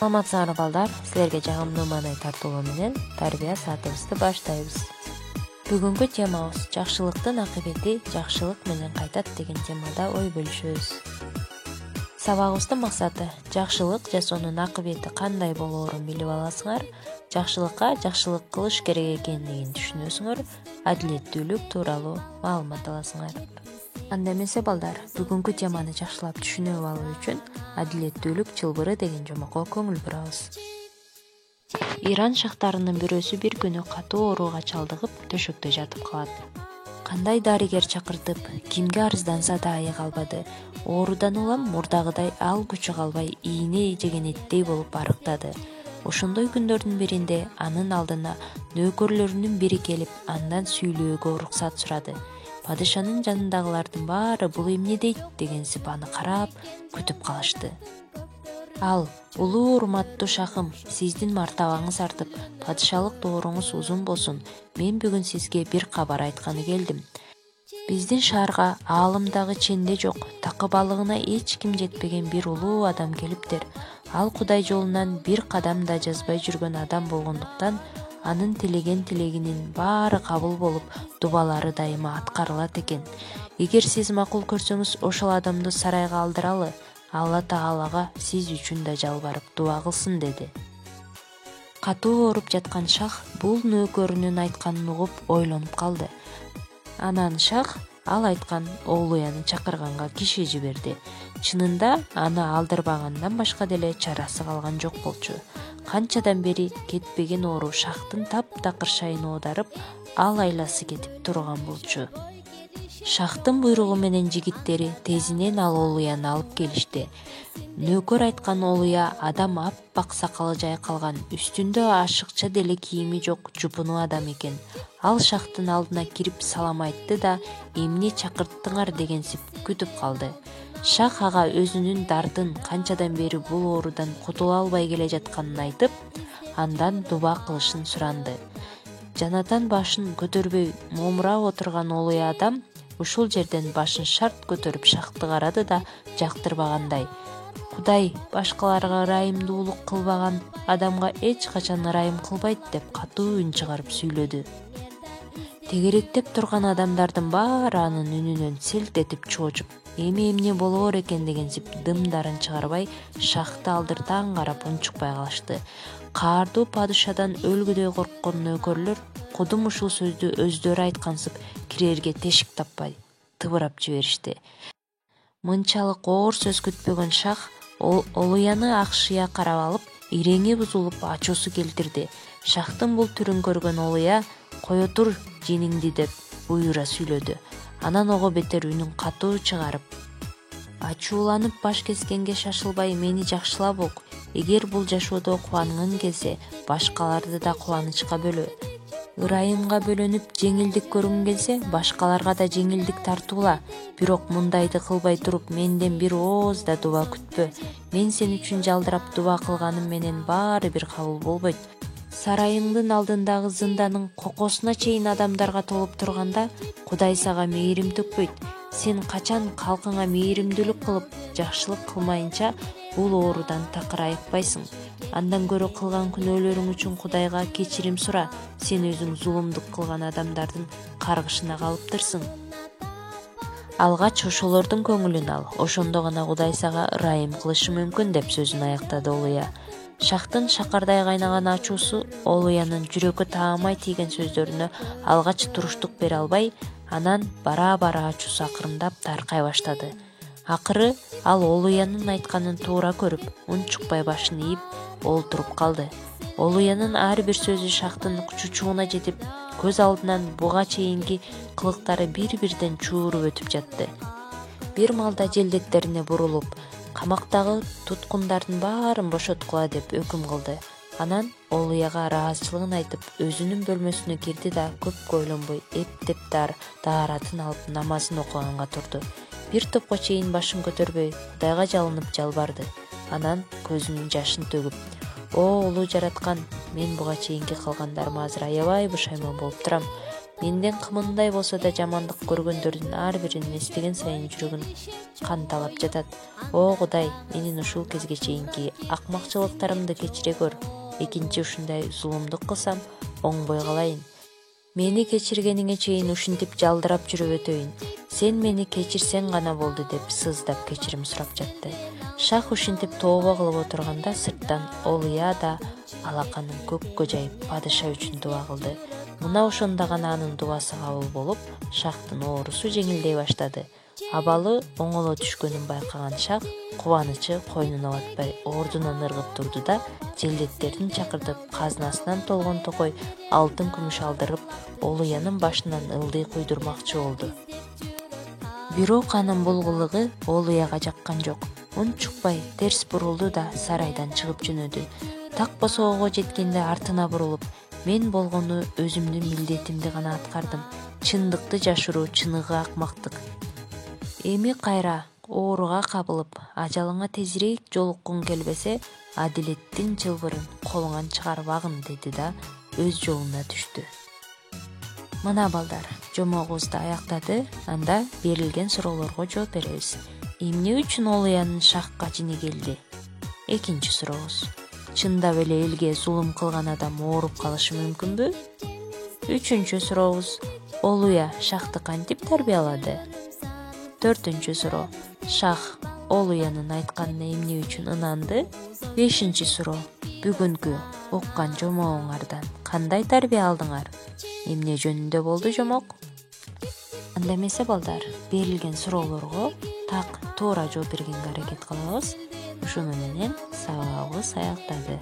Саламатсыңарбы балдар, силерге жагымдуу маанай тартуулоо менен тарбия саатыбызды баштайбыз. Бүгүнкү темабыз жакшылыктын акыбети жакшылык менен кайтат деген темада ой бөлүшөбүз. Сабагыбыздын максаты жакшылык жасоонун акыбети кандай болоорун билип аласыңар, жакшылыкка жакшылык кылыш керек экендигин түшүнөсүңөр, адилеттүүлүк тууралуу маалымат аласыңар. Анда эмесе балдар, бүгүнкү теманы жакшылап түшүнүп алуу үчүн адилеттүүлүк чылбыры деген жомокко көңүл бурабыз. Иран шахтарынын бирөөсү бир күнү катуу ооруга чалдыгып төшөктө жатып калат. Кандай дарыгер чакыртып, кимге арызданса да айыга албады. Оорудан улам мурдагыдай ал күчү калбай, ийне жегенеттей болуп арыктады. Ошондой күндөрдүн биринде анын алдына нөөкөрлөрүнүн бири келип, андан сүйлөөгө уруксат сурады. Падышанын жанындагылардын баары бул эмне дейт дегенсип аны карап, күтүп калышты. Ал: улуу урматтуу шахым, сиздин мартабаңыз артып, падышалык дооруңуз узун болсун. Мен бүгүн сизге бир кабар айтканы келдим. Биздин шаарга аалымдагы ченде жок, такы балыгына эч ким жетпеген бир улуу адам келиптир. Ал Кудай жолунан бир кадам да жазбай жүргөн адам болгондуктан, анын тилеген тилегинин баары кабыл болуп, дубалары дайыма аткарылат экен. Эгер сиз макул көрсөңүз, ошол адамды сарайга алдыралы. Алла Таалага сиз үчүн да жалбарып дуа кылсын, деди. Катуу ооруп жаткан шах бул нөөкөрүнүн айтканын угуп ойлонуп калды. Анан шах ал айткан Оолуяны чакырганга киши жиберди. Чынында аны алдырбагандан башка деле чарасы калган жок болчу. Канчадан бери кетпеген оору шахтын таптакыр шайын оодарып, ал айласы кетип турган болчу. Шахтын буйругу менен жигиттери тезинен ал Оолуяны алып келишти. Нөөкөр айткан Оолуя адам аппак сакалы жайкалган, үстүндө ашыкча деле кийими жок, жупунуу адам экен. Ал шахтын алдына кирип салам айтты да, эмне чакырттыңар дегенсип күтүп калды. Шах ага өзүнүн дардын, канчадан бери бул оорудан кутула албай келе жатканын айтып, андан дуба кылышын суранды. Жанатан башын көтөрбөй момурап отурган Оолуя адам ушул жерден башын шарт көтөрүп шахты карады да жактырбагандай: Кудай башкаларга ырайымдуулук кылбаган адамга эч качан ырайым кылбайт деп катуу үн чыгарып сүйлөдү. Тегеректеп турган адамдардын баары анын үнүнөн селт этип чоочуп, эмне болоор экен дегенсип дымдарын чыгарбай, шахты алдыртаң карап унчукпай калышты. Каардуу падышадан өлгүдөй корккон нөөкөрлөр кудум ушул сөздү өздөрү айткансып кирерге тешик таппай тыбырап жиберишти. Мынчалык оор сөз күтпөгөн шах Оолуяны акшыя карап алып, иреңи бузулуп ачуусу келтирди. Шахтын бул түрүн көргөн Оолуя: кое тур жениңди деп буйруа сүйлөдү. Анан ого бетер үнүн катуу чыгарып: ачууланып баш кескенге шашылбай мени жакшылап ук. Эгер бул жашоодо кубангың келсе, башкаларды да кубанычка бөлө. Ырайымга бөлөнүп жеңилдик көргүң келсе, башкаларга да жеңилдик тартуула. Бирок мындайды кылбай туруп, менден бир ооз да дуба күтпө. Мен сен үчүн жалдырап дуба кылганым менен баары бир кабыл болбойт. Сарайыңдын алдындагы зынданың кокосуна чейин адамдарга толуп турганда, Кудай сага мээрим төкпөйт. Сен качан калкыңа мээримдүүлүк кылып, жакшылык кылмайынча бул оорудан такыр айыкпайсың. Андан көрө кылган күнөөлөрүң үчүн Кудайга кечирим сура. Сен өзүң зулумдук кылган адамдардын каргышына калыптырсың. Алгач ошолордун көңүлүн ал, ошондо гана Кудай сага ырайым кылышы мүмкүн, деп сөзүн аяктады Оолуя. Шахтын шакардай кайнаган ачуусу Оолуянын жүрөккө таамай тийген сөздөрүнө алгач туруштук бере албай, анан бара-бара ачуусу акырындап таркай баштады. Акыры ал Оолуянын айтканын туура көрүп, унчукпай башын ийип олтуруп калды. Оолуянын ар бир сөзү шахтын чучугуна жетип, көз алдынан буга чейинки кылыктары бир-бирден чууруп өтүп жатты. Бир малда желдеттерине бурулуп, камактагы туткундардын баарын бошоткула деп өкүм кылды. Анан Оолуяга ыраазычылыгын айтып, өзүнүн бөлмөсүнө кирди да көпкө ойлонбой эптеп дааратын алып намазын окуганга турду. Бир топко чейин башын көтөрбөй, Кудайга жалынып жалбарды. Анан көзүнүн жашын төгүп: О улуу жараткан, мен буга чейинки кылгандарыма азыр аябай бушайман болуп турам. Менден кымындай болсо да жамандык көргөндөрдүн ар бирин эстеген сайын жүрөгүн канталап жатат. О Кудай, менин ушул кезге чейинки акмакчылыктарымды кечире көр. Экинчи ушундай зулумдук кылсам, оңбой калайын. Мени кечиргениңе чейин ушинтип жалдырап жүрүп өтөйүн. Сен мени кечирсең гана болду деп сыздап кечирим сурап жатты. Шах ушинтип тооба кылып отурганда сырттан Олуя да алаканын көккө жайып падыша үчүн дуба кылды. Мына ошондо гана анын дубасы кабыл болуп, Шахтын оорусу жеңилдей баштады. Абалы оңоло түшкөнүн байкаган Шах кубанычы койнуна батпай ордунан ыргып турду да желдеттерин чакыртып казынасынан толгон токой алтын күмүш алдырып Олуянын башынан ылдый куйдурмакчы болду. Бирок анын бул кылыгы Олуяга жаккан жок. Унчукпай терс бурулду да сарайдан чыгып жөнөдү. Так босоого жеткенде артына бурулуп, мен болгону өзүмдүн милдетимди гана аткардым. Чындыкты жашыруу чыныгы акмактык. Эми кайра ооруга кабылып, ажалыңа тезирээк жолуккуң келбесе, адилеттин чылбырын колуңан чыгарбагын деди да өз жолуна түштү. Мына балдар, жомогубузду аяктады, анда берилген суроолорго жооп беребиз. Эмне үчүн Олуянын Шахка жини келди? Экинчи сурообуз. Чындап эле элге зулум кылган адам ооруп калышы мүмкүнбү? Үчүнчү сурообуз. Олуя Шахты кантип тарбиялады? Төртүнчү суроо. Шах Олуянын айтканына эмне үчүн ынанды? Бешинчи суроо. Бүгүнкү уккан жомогуңардан кандай тарбия алдыңар? Эмне жөнүндө болду жомок? Анда эмесе балдар, берилген суроолорго так туура жооп бергенге аракет кылабыз. Ушуну менен сабагыбыз аяктады.